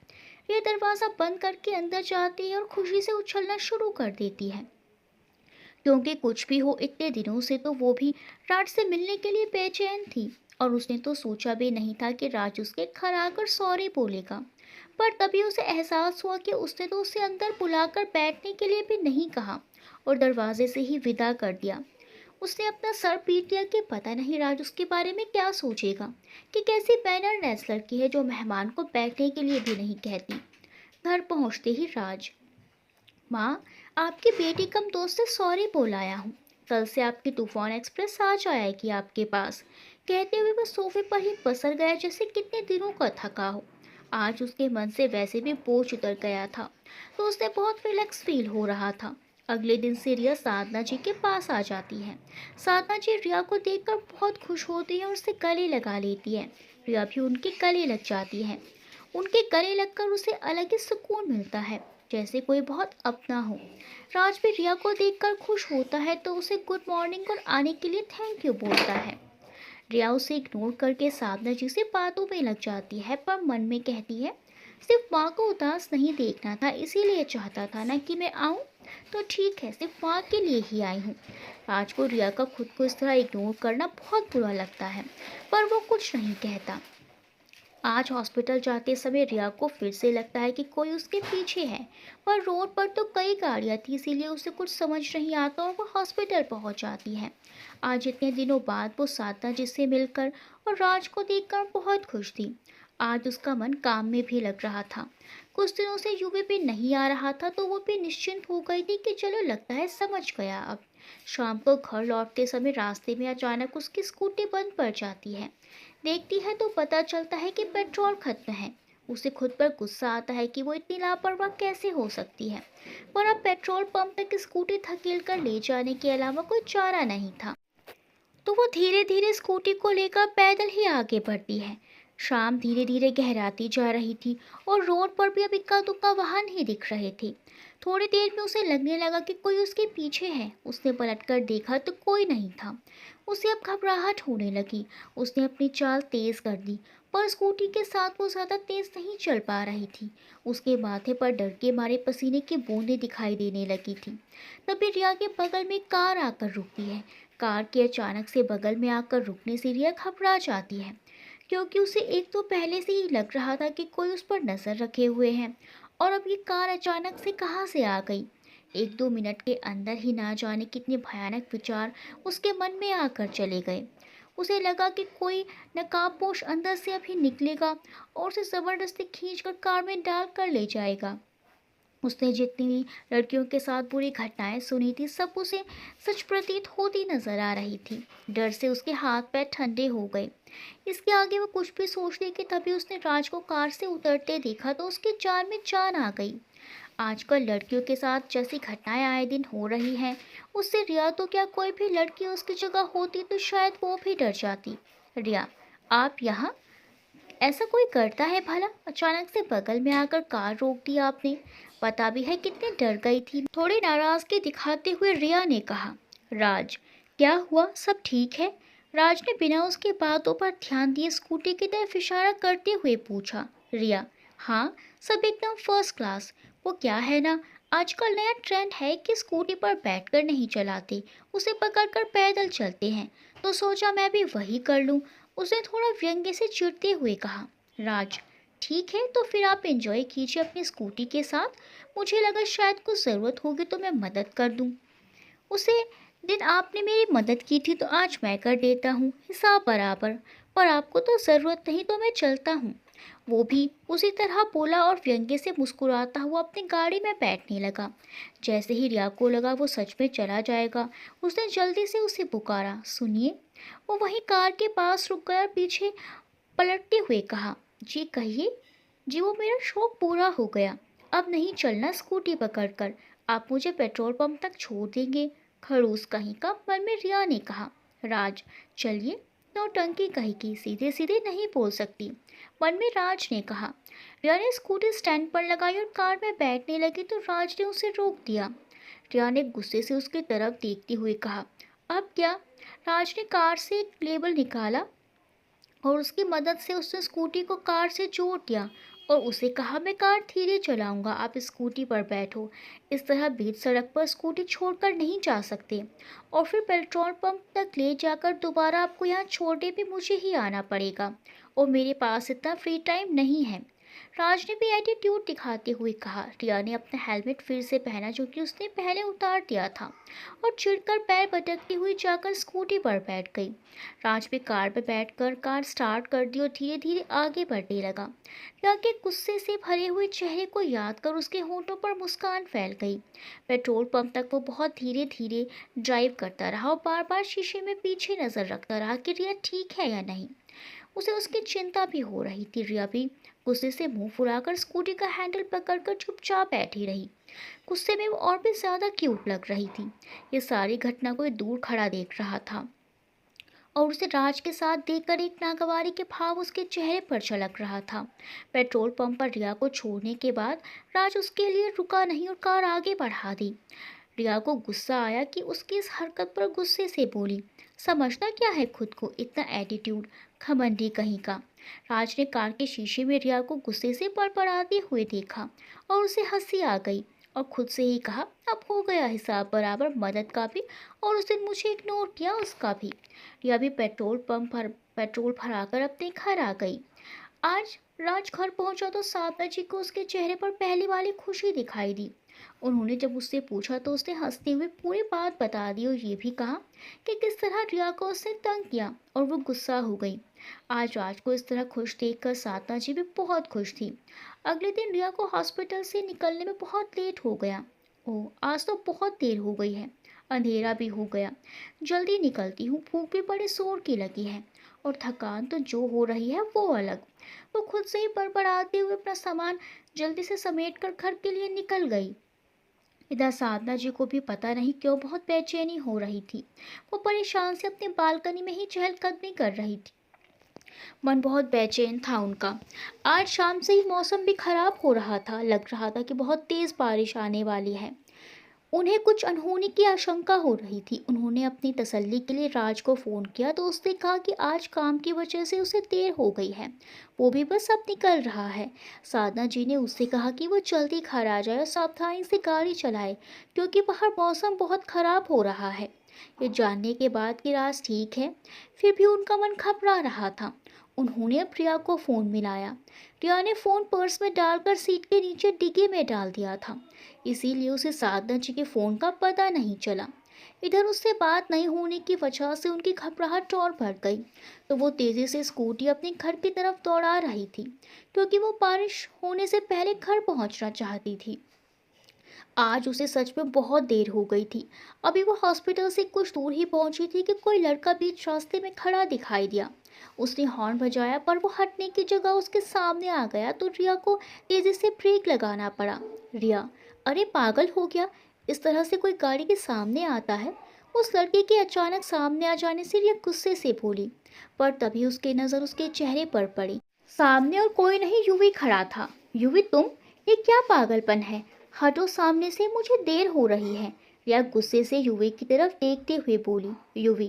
ये दरवाज़ा बंद करके अंदर जाती है और खुशी से उछलना शुरू कर देती है। क्योंकि कुछ भी हो, इतने दिनों से तो वो भी राज से मिलने के लिए बेचैन थी और उसने तो सोचा भी नहीं था कि राज उसके घर आकर सॉरी बोलेगा। पर तभी उसे एहसास हुआ कि उसने तो उसे अंदर बुलाकर बैठने के लिए भी नहीं कहा और दरवाजे से ही विदा कर दिया। उसने अपना सर पीट लिया कि पता नहीं राज उसके बारे में क्या सोचेगा, कि कैसी मैनरलेस लड़की है जो मेहमान को बैठने के लिए भी नहीं कहती। घर पहुंचते ही राज, माँ, आपकी बेटी कम दोस्त से सॉरी बोल आया हूँ। कल से आपकी तूफान एक्सप्रेस आ जाएगी आपके पास। कहते हुए वह सोफे पर ही पसर गया जैसे कितने दिनों का थका हो। आज उसके मन से वैसे भी बोझ उतर गया था, तो उसे बहुत रिलैक्स फील हो रहा था। अगले दिन से रिया साधना जी के पास आ जाती है। साधना जी रिया को देखकर बहुत खुश होती है और उसे गले लगा लेती है। रिया भी उनके गले लग जाती है। उनके गले लगकर उसे अलग ही सुकून मिलता है, जैसे कोई बहुत अपना हो। राज भी रिया को देखकर खुश होता है तो उसे गुड मॉर्निंग और आने के लिए थैंक यू बोलता है। रिया उसे इग्नोर करके साधना जी से बातों में लग जाती है, पर मन में कहती है, सिर्फ माँ को उदास नहीं देखना था, इसीलिए चाहता था ना कि मैं आऊँ। तो ठीक है, सिर्फ माँ के लिए ही आई हूँ। राज को रिया का खुद को इस तरह इग्नोर करना बहुत बुरा लगता है, पर वो कुछ नहीं कहता। आज हॉस्पिटल जाते समय रिया को फिर से लगता है कि कोई उसके पीछे है, पर रोड पर तो कई गाड़ियां थी, इसीलिए उसे कुछ समझ नहीं आता और वो हॉस्पिटल पहुंच जाती है। आज इतने दिनों बाद वो साधना जी से मिलकर और राज को देखकर बहुत खुश थी। आज उसका मन काम में भी लग रहा था। कुछ दिनों से यूवी भी नहीं आ रहा था तो वो भी निश्चिंत हो गई थी कि चलो लगता है समझ गया अब। शाम को घर लौटते समय रास्ते में अचानक उसकी स्कूटी बंद पड़ जाती है। देखती है तो पता चलता है कि पेट्रोल खत्म है। उसे खुद पर गुस्सा आता है कि वो इतनी लापरवाह कैसे हो सकती है, पर अब पेट्रोल पंप तक स्कूटी धकेल कर ले जाने के अलावा कोई चारा नहीं था। तो वो धीरे धीरे स्कूटी को लेकर पैदल ही आगे बढ़ती है। शाम धीरे धीरे गहराती जा रही थी और रोड पर भी अब इक्का दुक्का वाहन ही दिख रहे थे। थोड़ी देर में उसे लगने लगा कि कोई उसके पीछे है। उसने पलटकर देखा तो कोई नहीं था। उसे अब घबराहट होने लगी। उसने अपनी चाल तेज कर दी, पर स्कूटी के साथ वो ज़्यादा तेज नहीं चल पा रही थी। उसके माथे पर डर के मारे पसीने की बूंदें दिखाई देने लगी थी। तभी रिया के बगल में कार आकर रुकती है। कार के अचानक से बगल में आकर रुकने से रिया घबरा जाती है, क्योंकि उसे एक तो पहले से ही लग रहा था कि कोई उस पर नज़र रखे हुए है, और अब ये कार अचानक से कहाँ से आ गई। एक दो मिनट के अंदर ही ना जाने कितने भयानक विचार उसके मन में आकर चले गए। उसे लगा कि कोई नकाबपोश अंदर से अभी निकलेगा और उसे ज़बरदस्ती खींचकर कार में डाल कर ले जाएगा। उसने जितनी भी लड़कियों के साथ बुरी घटनाएं सुनी थी सब उसे सच प्रतीत होती नजर आ रही थी। डर से उसके हाथ पैर ठंडे हो गए। इसके आगे वो कुछ भी सोचने की तभी उसने राज को कार से उतरते देखा तो उसकी जान में जान आ गई। आजकल लड़कियों के साथ जैसी घटनाएं आए दिन हो रही हैं, उससे रिया तो क्या कोई भी लड़की उसकी जगह होती तो शायद वो भी डर जाती। रिया, आप यहाँ? ऐसा कोई करता है भला? अचानक से बगल में आकर कार रोक दिया आपने। पता भी है कितनी डर गई थी। थोड़ी नाराजगी दिखाते हुए रिया ने कहा। राज, क्या हुआ, सब ठीक है? राज ने बिना उसकी बातों पर ध्यान दिए स्कूटी की तरफ इशारा करते हुए पूछा। रिया, हाँ, सब एकदम फर्स्ट क्लास। वो क्या है ना, आजकल नया ट्रेंड है कि स्कूटी पर बैठकर नहीं चलाते, उसे पकड़कर पैदल चलते हैं, तो सोचा मैं भी वही कर लूं। उसने थोड़ा व्यंग्य से चिढ़ते हुए कहा। राज, ठीक है तो फिर आप एंजॉय कीजिए अपनी स्कूटी के साथ। मुझे लगा शायद कुछ ज़रूरत होगी तो मैं मदद कर दूं। उसे दिन आपने मेरी मदद की थी तो आज मैं कर देता हूँ, हिसाब बराबर। पर आपको तो ज़रूरत नहीं तो मैं चलता हूँ। वो भी उसी तरह बोला और व्यंग्य से मुस्कुराता हुआ अपनी गाड़ी में बैठने लगा। जैसे ही रिया को लगा वो सच में चला जाएगा, उसने जल्दी से उसे पुकारा। सुनिए। वो वहीं कार के पास रुक गया और पीछे पलटते हुए कहा। जी कहिए। जी, वो मेरा शौक पूरा हो गया। अब नहीं चलना स्कूटी पकड़कर। आप मुझे पेट्रोल पंप तक छोड़ देंगे? खड़ूस कहीं का, मन में रिया ने कहा। राज, चलिए। नौटंकी कहीं की, सीधे सीधे नहीं बोल सकती, मन में राज ने कहा। रिया ने स्कूटी स्टैंड पर लगाई और कार में बैठने लगी तो राज ने उसे रोक दिया। रिया ने गुस्से से उसकी तरफ देखते हुए कहा। अब क्या? राज ने कार से एक लेबल निकाला और उसकी मदद से उसने स्कूटी को कार से जोड़ दिया और उसे कहा, मैं कार धीरे चलाऊंगा, आप स्कूटी पर बैठो। इस तरह बीच सड़क पर स्कूटी छोड़कर नहीं जा सकते और फिर पेट्रोल पंप तक ले जाकर दोबारा आपको यहाँ छोड़ने भी मुझे ही आना पड़ेगा और मेरे पास इतना फ्री टाइम नहीं है। राज ने भी एटीट्यूड दिखाते हुए कहा। रिया ने अपना हेलमेट फिर से पहना जो कि उसने पहले उतार दिया था और चिढ़कर पैर पटकती हुई जाकर स्कूटी पर बैठ गई। राज भी कार पर बैठकर कार स्टार्ट कर दी और धीरे धीरे आगे बढ़ने लगा। रिया के गुस्से से भरे हुए चेहरे को याद कर उसके होंठों पर मुस्कान फैल गई। पेट्रोल पंप तक वो बहुत धीरे धीरे ड्राइव करता रहा और बार बार शीशे में पीछे नजर रखता रहा कि रिया ठीक है या नहीं। उसे उसकी चिंता भी हो रही थी। रिया भी गुस्से से मुंह फुलाकर स्कूटी का हैंडल पकड़कर चुपचाप बैठी रही। गुस्से में वो और भी ज्यादा क्यूट लग रही थी। ये सारी घटना कोई दूर खड़ा देख रहा था और उसे राज के साथ देखकर एक नागवारी के भाव उसके चेहरे पर झलक रहा था। पेट्रोल पंप पर रिया को छोड़ने के बाद राज उसके लिए रुका नहीं और कार आगे बढ़ा दी। रिया को गुस्सा आया कि उसकी इस हरकत पर गुस्से से बोली। समझना क्या है खुद को, इतना एटीट्यूड, घमंडी कहीं का। राज ने कार के शीशे में रिया को गुस्से से पड़पड़ाते हुए देखा और उसे हंसी आ गई और खुद से ही कहा, अब हो गया हिसाब बराबर, मदद का भी और उस दिन मुझे इग्नोर किया उसका भी। रिया भी पेट्रोल पंप पर पेट्रोल भराकर अपने घर आ गई। आज राज घर पहुंचा तो साधना जी को उसके चेहरे पर पहली वाली खुशी दिखाई दी। उन्होंने जब उससे पूछा तो उसने हंसते हुए पूरी बात बता दी और ये भी कहा कि किस तरह रिया को उसने तंग किया और वो गुस्सा हो गई। आज राज को इस तरह खुश देखकर साधना जी भी बहुत खुश थी। अगले दिन रिया को हॉस्पिटल से निकलने में बहुत लेट हो गया। ओह, आज तो बहुत देर हो गई है, अंधेरा भी हो गया। जल्दी निकलती हूँ, भूख भी बड़े जोर की लगी है और थकान तो जो हो रही है वो अलग। वो खुद से ही बड़बड़ाते हुए अपना सामान जल्दी से समेटकर घर के लिए निकल गई। इधर साधना जी को भी पता नहीं क्यों बहुत बेचैनी हो रही थी। वो परेशान से अपनी बालकनी में ही चहलकदमी कर रही थी। मन बहुत बेचैन था उनका। आज शाम से ही मौसम भी खराब हो रहा था, लग रहा था कि बहुत तेज बारिश आने वाली है। उन्हें कुछ अनहोनी की आशंका हो रही थी। उन्होंने अपनी तसल्ली के लिए राज को फ़ोन किया तो उसने कहा कि आज काम की वजह से उसे देर हो गई है, वो भी बस अब निकल रहा है। साधना जी ने उससे कहा कि वो जल्दी घर आ जाए और सावधानी से गाड़ी चलाए क्योंकि बाहर मौसम बहुत ख़राब हो रहा है। ये जानने के बाद कि राज ठीक है, फिर भी उनका मन घबरा रहा था। उन्होंने प्रिया को फ़ोन मिलाया। प्रिया ने फ़ोन पर्स में डालकर सीट के नीचे डिग्गी में डाल दिया था, इसीलिए उसे साधना जी के फ़ोन का पता नहीं चला। इधर उससे बात नहीं होने की वजह से उनकी घबराहट और बढ़ गई तो वो तेज़ी से स्कूटी अपने घर की तरफ दौड़ा रही थी क्योंकि वो बारिश होने से पहले घर पहुंचना चाहती थी। आज उसे सच में बहुत देर हो गई थी। अभी वो हॉस्पिटल से कुछ दूर ही पहुंची थी कि कोई लड़का बीच रास्ते में खड़ा दिखाई दिया। उसने हॉर्न बजाया पर वो हटने की जगह उसके सामने आ गया तो रिया को तेजी से ब्रेक लगाना पड़ा। रिया, अरे पागल हो गया, इस तरह से कोई गाड़ी के सामने आता है? उस लड़के के अचानक सामने आ जाने से रिया गुस्से से बोली, पर तभी उसकी नज़र उसके चेहरे पर पड़ी। सामने और कोई नहीं, यूवी खड़ा था। यूवी तुम, ये क्या पागलपन है? हटो सामने से, मुझे देर हो रही है। रिया गुस्से से यूवी की तरफ देखते हुए बोली। यूवी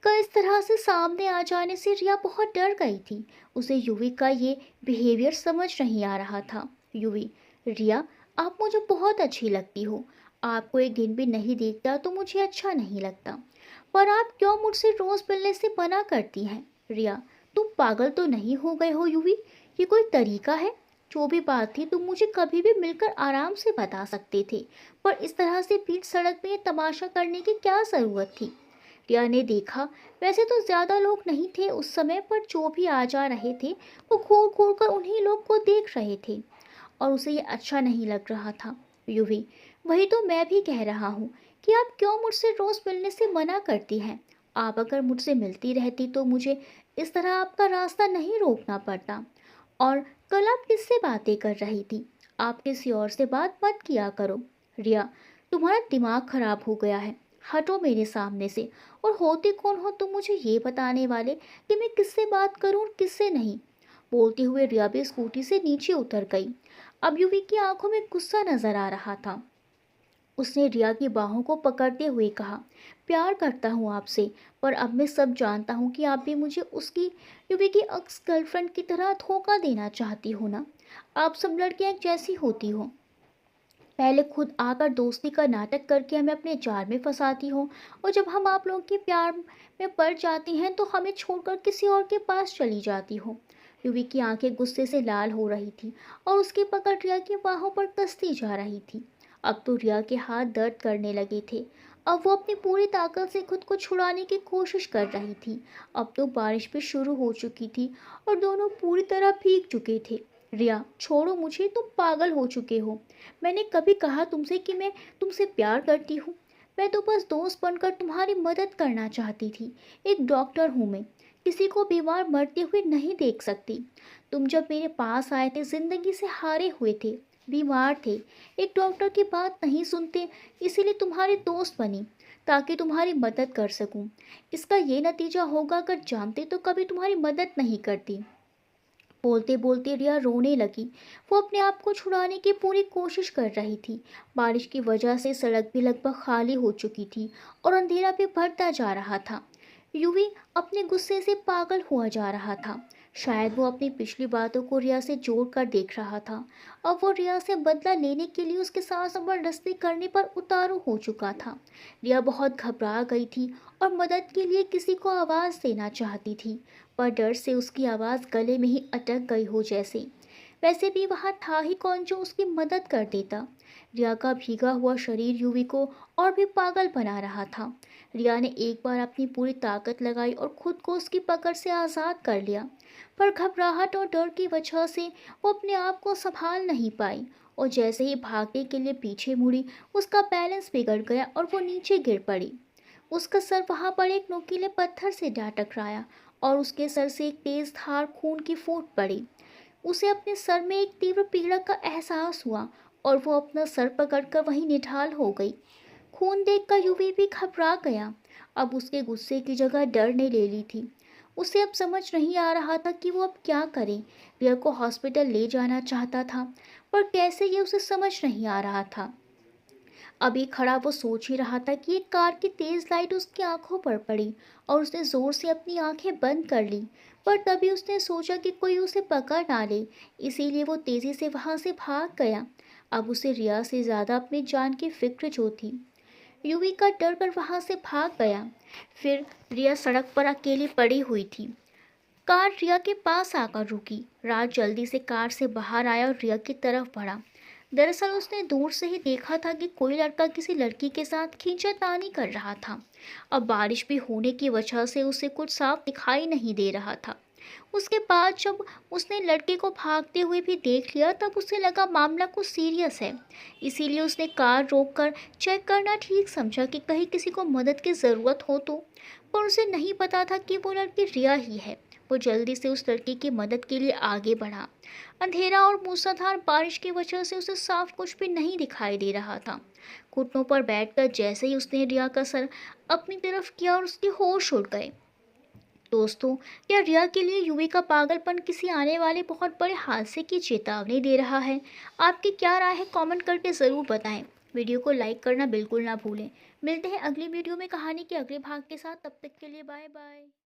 का इस तरह से सामने आ जाने से रिया बहुत डर गई थी। उसे यूवी का ये बिहेवियर समझ नहीं आ रहा था। यूवी, रिया आप मुझे बहुत अच्छी लगती हो। आपको एक दिन भी नहीं देखता तो मुझे अच्छा नहीं लगता, पर आप क्यों मुझसे रोज मिलने से मना करती हैं? रिया, तुम पागल तो नहीं हो गए हो यूवी? ये कोई तरीका है? जो भी बात थी तुम मुझे कभी भी मिलकर आराम से बता सकते थे, पर इस तरह से बीच सड़क में ये तमाशा करने की क्या ज़रूरत थी? रिया ने देखा, वैसे तो ज़्यादा लोग नहीं थे उस समय, पर जो भी आ जा रहे थे वो घूर घूर कर उन्हीं लोग को देख रहे थे और उसे ये अच्छा नहीं लग रहा था। यूवी, वही तो मैं भी कह रहा हूँ कि आप क्यों मुझसे रोज़ मिलने से मना करती हैं? आप अगर मुझसे मिलती रहती तो मुझे इस तरह आपका रास्ता नहीं रोकना पड़ता। और कल आप किससे बातें कर रही थी? आप किसी और से बात मत किया करो। रिया, तुम्हारा दिमाग खराब हो गया है, हटो मेरे सामने से। और होते कौन हो तुम मुझे ये बताने वाले कि मैं किससे बात करूं और किससे नहीं? बोलते हुए रिया भी स्कूटी से नीचे उतर गई। अब यूवी की आंखों में गुस्सा नजर आ रहा था। उसने रिया की बाहों को पकड़ते हुए कहा, प्यार करता हूँ आपसे, पर अब मैं सब जानता हूँ कि आप भी मुझे उसकी, यूवी की एक्स गर्लफ्रेंड की तरह धोखा देना चाहती हो ना? आप सब लड़कियां एक जैसी होती हो। पहले खुद आकर दोस्ती का नाटक करके हमें अपने जाल में फंसाती हो, और जब हम आप लोगों के प्यार में पड़ जाती हैं तो हमें छोड़कर किसी और के पास चली जाती हो। यूवी की आंखें गुस्से से लाल हो रही थी और उसकी पकड़ रिया की बाहों पर कसती जा रही थी। अब तो रिया के हाथ दर्द करने लगे थे। अब वो अपनी पूरी ताकत से खुद को छुड़ाने की कोशिश कर रही थी। अब तो बारिश भी शुरू हो चुकी थी और दोनों पूरी तरह भीग चुके थे। रिया छोड़ो मुझे, तुम पागल हो चुके हो। मैंने कभी कहा तुमसे कि मैं तुमसे प्यार करती हूँ? मैं तो बस दोस्त बनकर तुम्हारी मदद करना चाहती थी। एक डॉक्टर हूँ मैं, किसी को बीमार मरते हुए नहीं देख सकती। तुम जब मेरे पास आए थे जिंदगी से हारे हुए थे, बीमार थे, एक डॉक्टर की बात नहीं सुनते, इसीलिए तुम्हारी दोस्त बनी ताकि तुम्हारी मदद कर सकूं। इसका ये नतीजा होगा, अगर जानते तो कभी तुम्हारी मदद नहीं करती। बोलते बोलते रिया रोने लगी। वो अपने आप को छुड़ाने की पूरी कोशिश कर रही थी। बारिश की वजह से सड़क भी लगभग खाली हो चुकी थी और अंधेरा भी बढ़ता जा रहा था। यूवी अपने गुस्से से पागल हुआ जा रहा था। शायद वो अपनी पिछली बातों को रिया से जोड़ कर देख रहा था। अब वो रिया से बदला लेने के लिए उसके साथ जबरदस्ती करने पर उतारू हो चुका था। रिया बहुत घबरा गई थी और मदद के लिए किसी को आवाज़ देना चाहती थी, पर डर से उसकी आवाज़ गले में ही अटक गई हो जैसे। वैसे भी वहाँ था ही कौन जो उसकी मदद कर देता। रिया का भीगा हुआ शरीर यूवी को और भी पागल बना रहा था। रिया ने एक बार अपनी पूरी ताकत लगाई और खुद को उसकी पकड़ से आज़ाद कर लिया, पर घबराहट और डर की वजह से वो अपने आप को संभाल नहीं पाई और जैसे ही भागने के लिए पीछे मुड़ी, उसका बैलेंस बिगड़ गया और वो नीचे गिर पड़ी। उसका सर वहाँ पर एक नुकीले पत्थर से जा टकराया और उसके सर से एक तेज धार खून की फूट पड़ी। उसे अपने सर में एक तीव्र पीड़ा का एहसास हुआ और वो अपना सर पकड़कर वहीं निढाल हो गई। खून देखकर यूवी भी घबरा गया। अब उसके गुस्से की जगह डर ने ले ली थी। उसे अब समझ नहीं आ रहा था कि वो अब क्या करे। रिया को हॉस्पिटल ले जाना चाहता था, पर कैसे ये उसे समझ नहीं आ रहा था। अभी खड़ा वो सोच ही रहा था कि एक कार की तेज लाइट उसकी आंखों पर पड़ी और उसने जोर से अपनी आंखें बंद कर ली, पर तभी उसने सोचा कि कोई उसे पकड़ ना ले, इसीलिए वो तेजी से वहां से भाग गया। अब उसे रिया से ज्यादा अपनी जान की फिक्र जो थी। यूवी का डर कर वहां से भाग गया। फिर रिया सड़क पर अकेली पड़ी हुई थी। कार रिया के पास आकर रुकी। राज जल्दी से कार से बाहर आया और रिया की तरफ बढ़ा। दरअसल उसने दूर से ही देखा था कि कोई लड़का किसी लड़की के साथ खींचातानी कर रहा था। अब बारिश भी होने की वजह से उसे कुछ साफ दिखाई नहीं दे रहा था। उसके बाद जब उसने लड़के को भागते हुए भी देख लिया तब उसे लगा मामला कुछ सीरियस है। इसीलिए उसने कार रोककर चेक करना ठीक समझा कि कहीं किसी को मदद की ज़रूरत हो तो। पर उसे नहीं पता था कि वो लड़की रिया ही है। वो जल्दी से उस लड़की की मदद के लिए आगे बढ़ा। अंधेरा और मूसलाधार बारिश की वजह से उसे साफ कुछ भी नहीं दिखाई दे रहा था। घुटनों पर बैठकर जैसे ही उसने रिया का सर अपनी तरफ किया और उसके होश उड़ गए। दोस्तों, क्या रिया के लिए यूवी का पागलपन किसी आने वाले बहुत बड़े हादसे की चेतावनी दे रहा है? आपकी क्या राय है कमेंट करके ज़रूर बताएं। वीडियो को लाइक करना बिल्कुल ना भूलें। मिलते हैं अगली वीडियो में कहानी के अगले भाग के साथ। तब तक के लिए बाय बाय।